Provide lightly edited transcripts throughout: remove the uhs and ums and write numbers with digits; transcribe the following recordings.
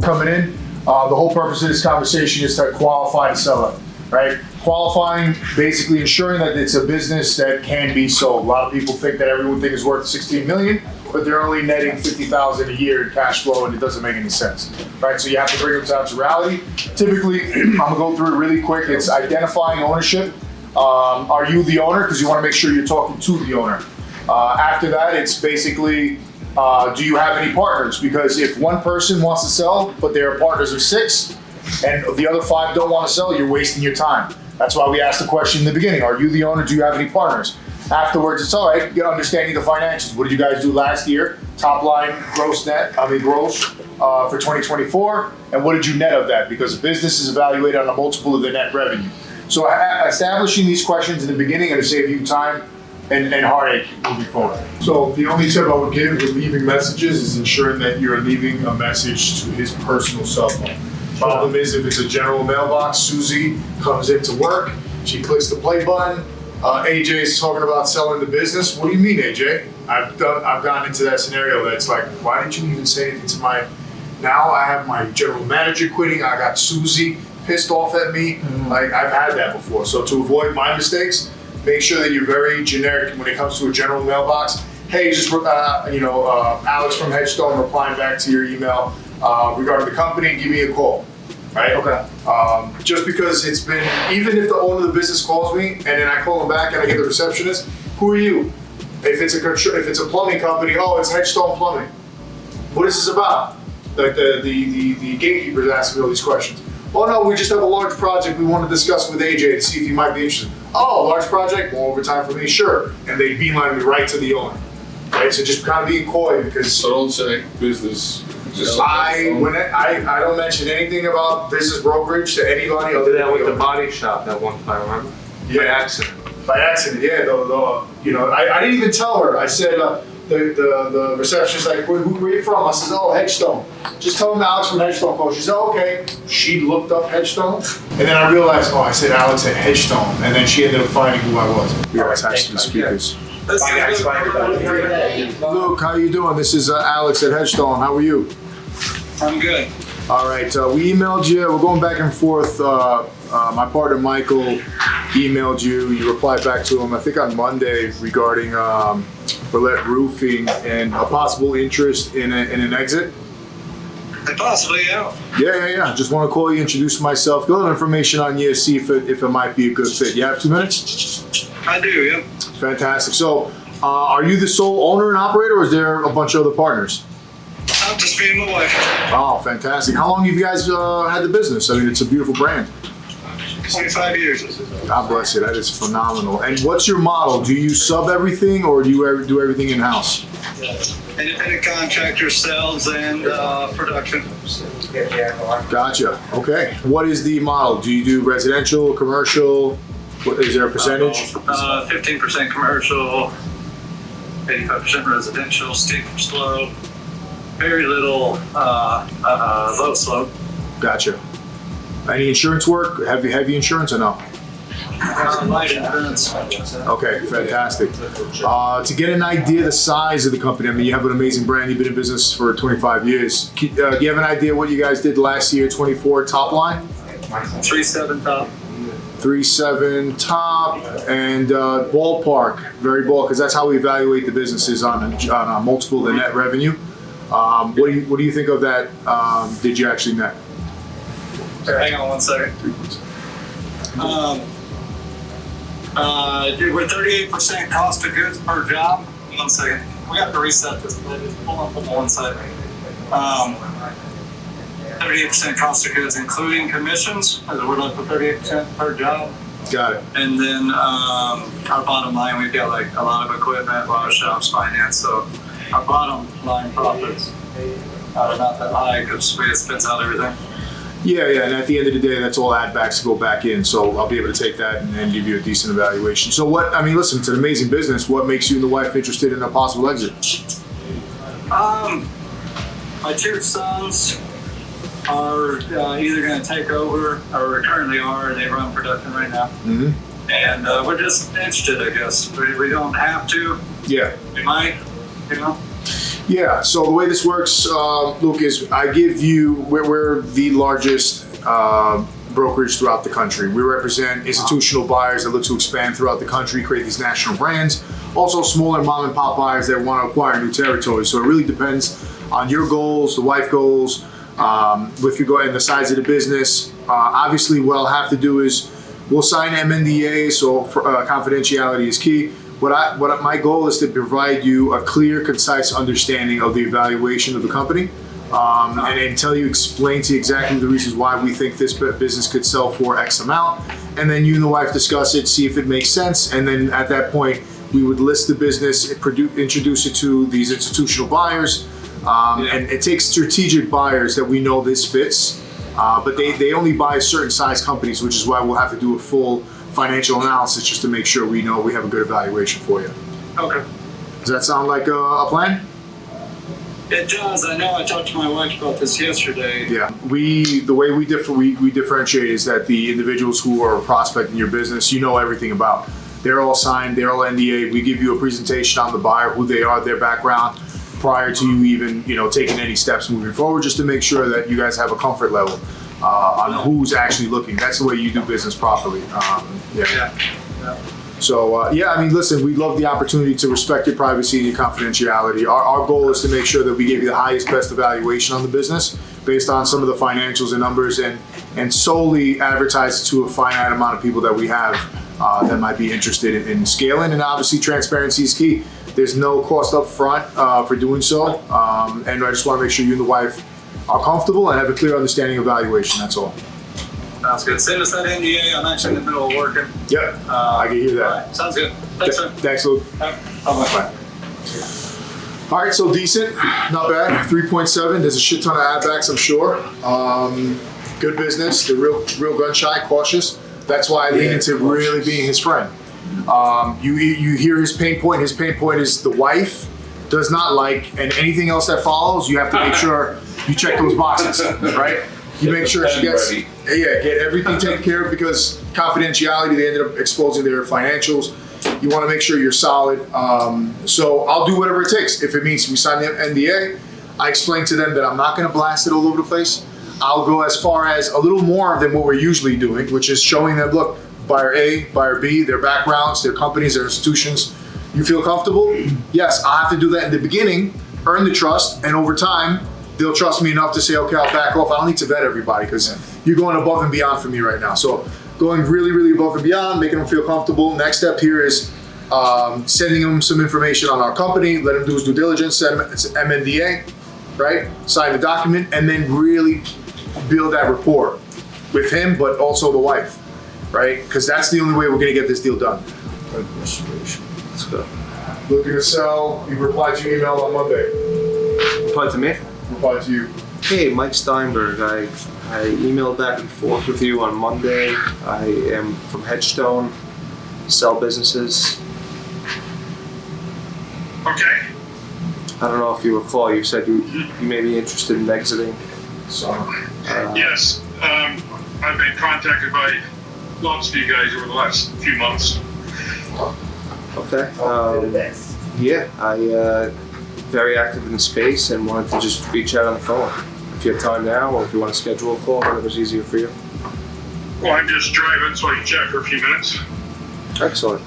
coming in. The whole purpose of this conversation is to qualify the seller, right? Qualifying, basically ensuring that it's a business that can be sold. A lot of people think that everyone thinks is worth 16 million, but they're only netting 50,000 a year in cash flow, and it doesn't make any sense, right? So you have to bring them down to reality. Typically, I'm gonna go through it really quick. It's identifying ownership. Are you the owner? Because you want to make sure you're talking to the owner. After that, it's basically, do you have any partners? Because if one person wants to sell, but their partners are 6, and the other 5 don't want to sell, you're wasting your time. That's why we asked the question in the beginning. Are you the owner? Do you have any partners? Afterwards, it's all right, get understanding the financials. What did you guys do last year? Top line, gross for 2024. And what did you net of that? Because the business is evaluated on a multiple of the net revenue. So establishing these questions in the beginning are to save you time and heartache moving forward. So the only tip I would give with leaving messages is ensuring that you're leaving a message to his personal cell phone. Problem is, if it's a general mailbox, Susie comes into work, she clicks the play button, AJ is talking about selling the business. What do you mean, AJ? I've gotten into that scenario that's like, why didn't you even say anything to my, now I have my general manager quitting, I got Susie pissed off at me. Like, I've had that before. So to avoid my mistakes, make sure that you're very generic when it comes to a general mailbox. Hey, just Alex from Hedgestone replying back to your email regarding the company, give me a call, right? Okay. Just because it's been, even if the owner of the business calls me and then I call him back and I get the receptionist, who are you? If it's a plumbing company, oh, it's Hedgestone Plumbing. What is this about? Like the gatekeepers asking me all these questions. Oh no, we just have a large project we want to discuss with AJ to see if he might be interested. Oh, large project, more overtime for me, sure. And they beeline me right to the owner. Right, so just kind of being coy because. So don't say business. I don't mention anything about business brokerage to anybody. I did that with the body shop that one time, remember? Yeah. By accident. By accident, yeah. I didn't even tell her. I said the receptionist like, where are you from? I said, oh, Hedgestone. Just tell him Alex from Hedgestone called. She said, okay. She looked up Hedgestone, and then I realized, oh, I said Alex at Hedgestone, and then she ended up finding who I was. We are attached to the speakers. Luke, how you doing? This is Alex at Hedgestone. How are you? I'm good. All right, we emailed you. We're going back and forth. My partner Michael emailed you. You replied back to him, I think on Monday, regarding Roulette Roofing and a possible interest in an exit. Possibly, yeah. Yeah. Just want to call you, introduce myself, get a little information on you, see if it might be a good fit. You have 2 minutes? I do, yeah. Fantastic. So, are you the sole owner and operator, or is there a bunch of other partners? I'm just me and my wife. Oh, fantastic. How long have you guys had the business? I mean, it's a beautiful brand. 25 years. God bless you. That is phenomenal. And what's your model? Do you sub everything, or do you do everything in-house? Independent contractor, sales, and production. Gotcha. Okay. What is the model? Do you do residential, commercial? Is there a percentage? 15% commercial, 85% residential, steep slope, very little low slope. Gotcha. Any insurance work? Heavy insurance or no? Light insurance. Okay, fantastic. To get an idea of the size of the company, I mean, you have an amazing brand. You've been in business for 25 years. Do you have an idea what you guys did last year, 24 top line? 3.7 top. 3.7 top, and ballpark, very ballpark, because that's how we evaluate the businesses on a multiple of the net revenue. What do you think of that? Did you actually net? Hang on one second. We're 38% cost of goods per job. 1 second. We have to reset this. Hold on for 1 second. 38% cost of goods, including commissions. We're looking for 38% per job. Got it. And then our bottom line, we've got like a lot of equipment, a lot of shops, finance. So our bottom line profits are not that high because we expense out everything. Yeah, and at the end of the day, that's all add backs to go back in. So I'll be able to take that and give you a decent evaluation. So listen, it's an amazing business. What makes you and the wife interested in a possible exit? My 2 sons are either going to take over, or currently are. They run production right now. Mm-hmm. And we're just interested, I guess. We don't have to. Yeah. We might, Yeah, so the way this works, Luke, is we're the largest brokerage throughout the country. We represent institutional buyers that look to expand throughout the country, create these national brands. Also smaller mom and pop buyers that want to acquire new territory. So it really depends on your goals, the wife goals, if you go and the size of the business. Obviously, what I'll have to do is we'll sign MNDA, so confidentiality is key. My goal is to provide you a clear, concise understanding of the evaluation of the company, and explain to you exactly the reasons why we think this business could sell for X amount, and then you and the wife discuss it, see if it makes sense, and then at that point we would list the business, introduce it to these institutional buyers, and it takes strategic buyers that we know this fits, but they only buy certain size companies, which is why we'll have to do a full financial analysis just to make sure we know we have a good evaluation for you. Okay. Does that sound like a plan? It does. I know I talked to my wife about this yesterday. Yeah. The way we differentiate is that the individuals who are prospecting your business, you know everything about. They're all signed, they're all NDA. We give you a presentation on the buyer, who they are, their background, prior to you even, taking any steps moving forward, just to make sure that you guys have a comfort level on who's actually looking. That's the way you do business properly. So, listen, we love the opportunity to respect your privacy and your confidentiality. Our goal is to make sure that we give you the highest, best evaluation on the business based on some of the financials and numbers, and solely advertise to a finite amount of people that we have that might be interested in scaling. And obviously, transparency is key. There's no cost up front for doing so. And I just want to make sure you and the wife are comfortable and have a clear understanding of valuation. That's all. Sounds good. Send us that NDA. I'm actually in the middle of working. Yep, I can hear that. All right. Sounds good. Thanks, sir. Thanks, Luke. Bye-bye. All right, so decent, not bad. 3.7. There's a shit ton of ad-backs, I'm sure. Good business. They're real gun shy, cautious. That's why I lean into really being his friend. You hear his pain point. His pain point is the wife does not like, and anything else that follows, you have to make sure you check those boxes, right? You make sure she gets, get everything taken care of, because confidentiality, they ended up exposing their financials. You want to make sure you're solid. So I'll do whatever it takes. If it means we sign the NDA, I explain to them that I'm not going to blast it all over the place. I'll go as far as a little more than what we're usually doing, which is showing them, look, buyer A, buyer B, their backgrounds, their companies, their institutions. You feel comfortable? Yes, I have to do that in the beginning, earn the trust, and over time, they'll trust me enough to say, okay, I'll back off. I don't need to vet everybody, because you're going above and beyond for me right now. So going really, really above and beyond, making them feel comfortable. Next step here is sending them some information on our company, let him do his due diligence, send him MNDA, right? Sign the document, and then really build that rapport with him, but also the wife, right? Because that's the only way we're gonna get this deal done. Let's go. Looking to sell, you replied to your email on Monday. Reply to me. Reply to you. Hey, Mike Steinberg. I emailed back and forth with you on Monday. I am from Hedgestone, sell businesses. Okay. I don't know if you recall, you said you may be interested in exiting. So, Yes. I've been contacted by lots of you guys over the last few months. Okay. Yeah, I very active in the space and wanted to just reach out on the phone. If you have time now, or if you want to schedule a call, whatever's easier for you. Well, I'm just driving, so I can chat for a few minutes. Excellent.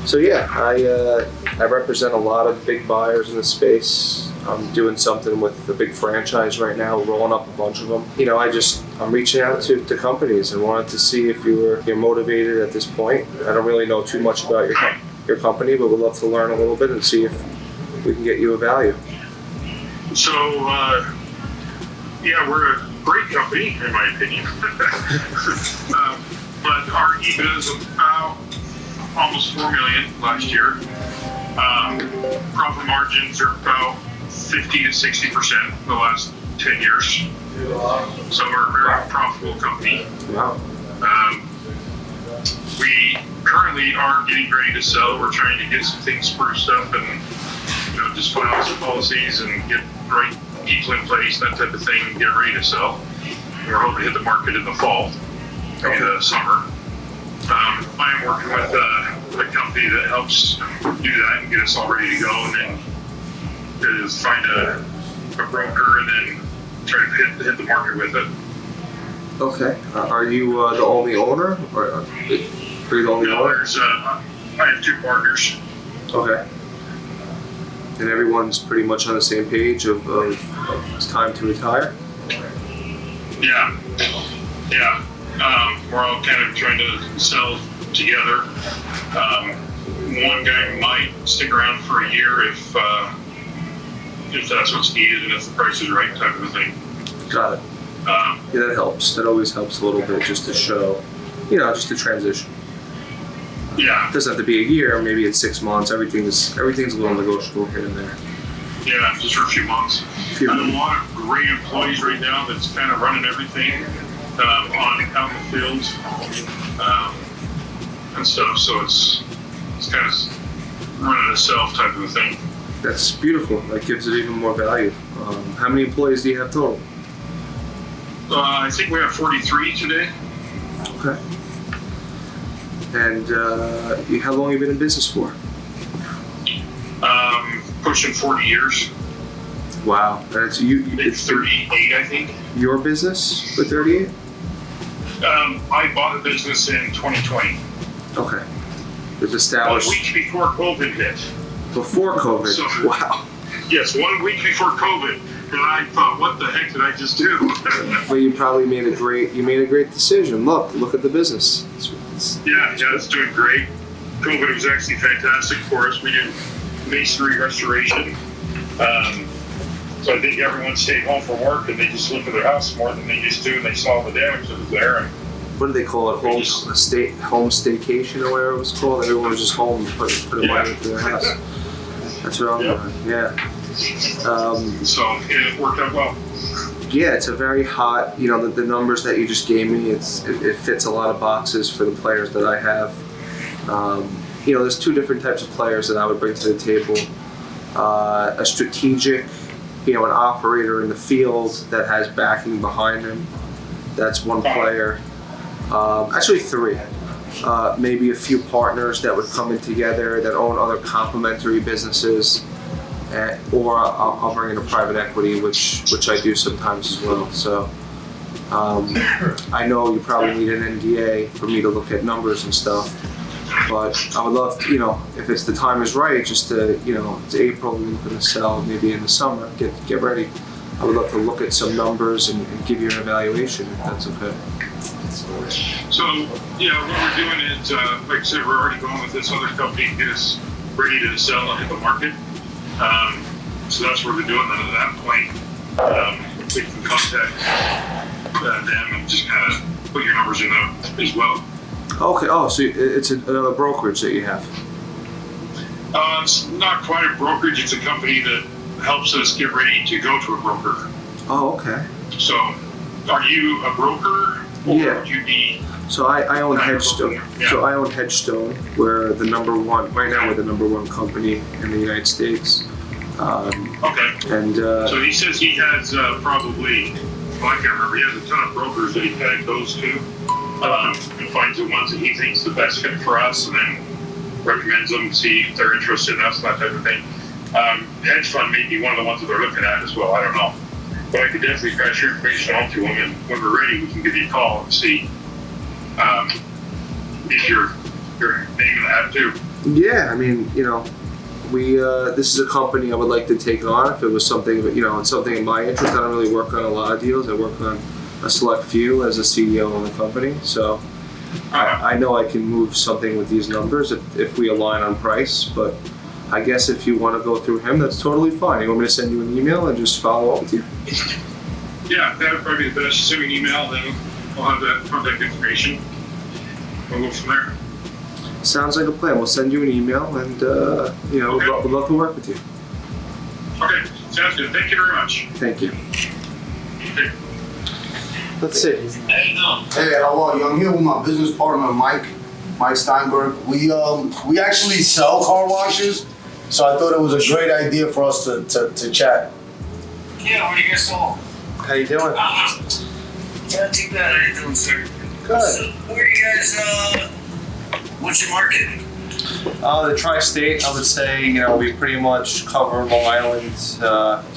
So yeah, I represent a lot of big buyers in the space. I'm doing something with a big franchise right now, rolling up a bunch of them. You know, I'm reaching out to companies and wanted to see if you're motivated at this point. I don't really know too much about your company, but would love to learn a little bit and see if we can get you a value. So, yeah, we're a great company, in my opinion. But our EBITDA is about almost $4 million last year. Profit margins are about 50 to 60% the last 10 years. So we're a very profitable company. Wow. We currently are getting ready to sell. We're trying to get some things spruced up and just file some policies and get the right people in place, that type of thing, and get ready to sell. We're hoping to hit the market in the fall and summer. I am working with a company that helps do that and get us all ready to go, and then is find a broker and then try to hit the market with it. Okay. Are you the only owner, or are you the only No, owner? I have 2 partners. Okay. And everyone's pretty much on the same page of it's time to retire? Yeah. We're all kind of trying to sell together. One guy might stick around for a year if that's what's needed and if the price is right, type of a thing. Got it. Yeah, that helps. That always helps a little bit, just to show, just the transition. Yeah. It doesn't have to be a year, maybe it's 6 months. Everything's a little negotiable here and there. Yeah, just for a few months. I have a lot of great employees right now that's kind of running everything out in the field and stuff. So it's kind of running itself type of a thing. That's beautiful. That gives it even more value. How many employees do you have total? I think we have 43 today. Okay. And how long have you been in business for? Pushing 40 years. Wow. That's you. It's 38, I think. Your business for 38? I bought a business in 2020. Okay. It's 1 established week before COVID hit. before COVID. So- Wow. Yes, 1 week before COVID. And I thought, what the heck did I just do? But you probably made a great decision. Look at the business. Yeah, it's doing great. COVID was actually fantastic for us. We did masonry restoration. So I think everyone stayed home from work and they just looked at their house more than they used to, and they saw the damage that was there. And What do they call it? Home staycation or whatever it was called. Everyone was just home and put money into their house. That's what I'm doing. Yeah. so it worked out well. Yeah, it's a very hot. The numbers that you just gave me. It fits a lot of boxes for the players that I have. There's 2 different types of players that I would bring to the table. A strategic, an operator in the field that has backing behind him. That's one player. Actually 3. Maybe a few partners that would come in together that own other complementary businesses. Or I'll bring in a private equity, which I do sometimes as well. So I know you probably need an NDA for me to look at numbers and stuff. But I would love to, if it's the time is right, just to, it's April, we're going to sell maybe in the summer, get ready. I would love to look at some numbers and give you an evaluation, if that's okay. So, what we're doing is, like I said, we're already going with this other company to get us ready to sell and hit the market. So that's what we're doing. And at that point, we can contact them and just kind of put your numbers in there as well. Okay. Oh, so it's another brokerage that you have. It's not quite a brokerage. It's a company that helps us get ready to go to a broker. Oh, okay. So, are you a broker, or Yeah. would you be? So I own Hedgestone. Yeah. So I own Hedgestone. We're the number one right now. We're the number 1 company in the United States. Okay. And So he says he has probably, I can't remember, he has a ton of brokers that he kind of goes to and finds the ones that he thinks the best fit for us, and then recommends them, see if they're interested in us, that type of thing. Hedge fund may be one of the ones that they're looking at as well, I don't know. But I could definitely pass your information on to them, and when we're ready, we can give you a call and see if your name in the hat too. yeah, I mean, we this is a company I would like to take on if it was something, it's something in my interest. I don't really work on a lot of deals. I work on a select few as a CEO of the company. So I know I can move something with these numbers if we align on price. But I guess if you want to go through him, that's totally fine. You want me to send you an email and just follow up with you? Yeah, that would probably be the best. Send me an email, then I'll have that contact information. We'll go from there. Sounds like a plan. We'll send you an email and, we'd love to work with you. Okay, sounds good. Thank you very much. Thank you. Okay. Let's see. Hey, how are you? I'm here with my business partner, Mike Steinberg. We actually sell car washes, so I thought it was a great idea for us to chat. Yeah, what do you guys sell? How you doing? Yeah, too bad. How you doing, sir? Good. So, where do you guys, what's your market? The tri-state, I would say, we pretty much cover Long Island,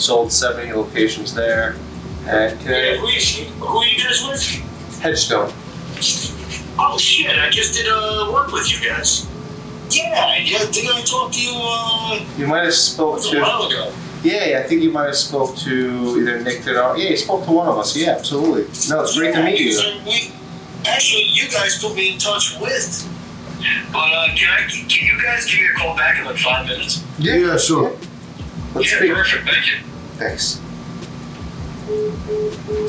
sold 70 locations there. And Yeah, who are you guys with? Headstone. Oh shit, I just did work with you guys. Yeah, didn't I talk to you You might have spoke a to, while ago? yeah, I think you might have spoke to either Nick or, yeah, you spoke to one of us, yeah, absolutely. No, it's great to meet you. Actually, you guys put me in touch with. But can you guys give me a call back in like 5 minutes? Yeah, sure. Let's Yeah, speak. perfect, thank you. Thanks.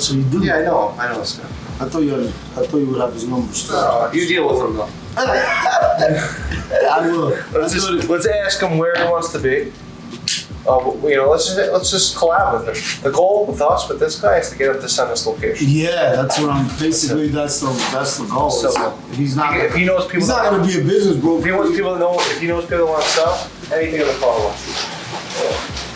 So you do? Yeah, I know this guy. I thought you would have his number still. You deal with him though. I will. Let's ask him where he wants to be. Let's just collab with him. The goal with us, with this guy, is to get him to send us location. Yeah, that's what I'm. Basically, that's the goal. So, he's not. If he knows people, He's not gonna be a business bro. If he knows people that want to sell anything in the car wash.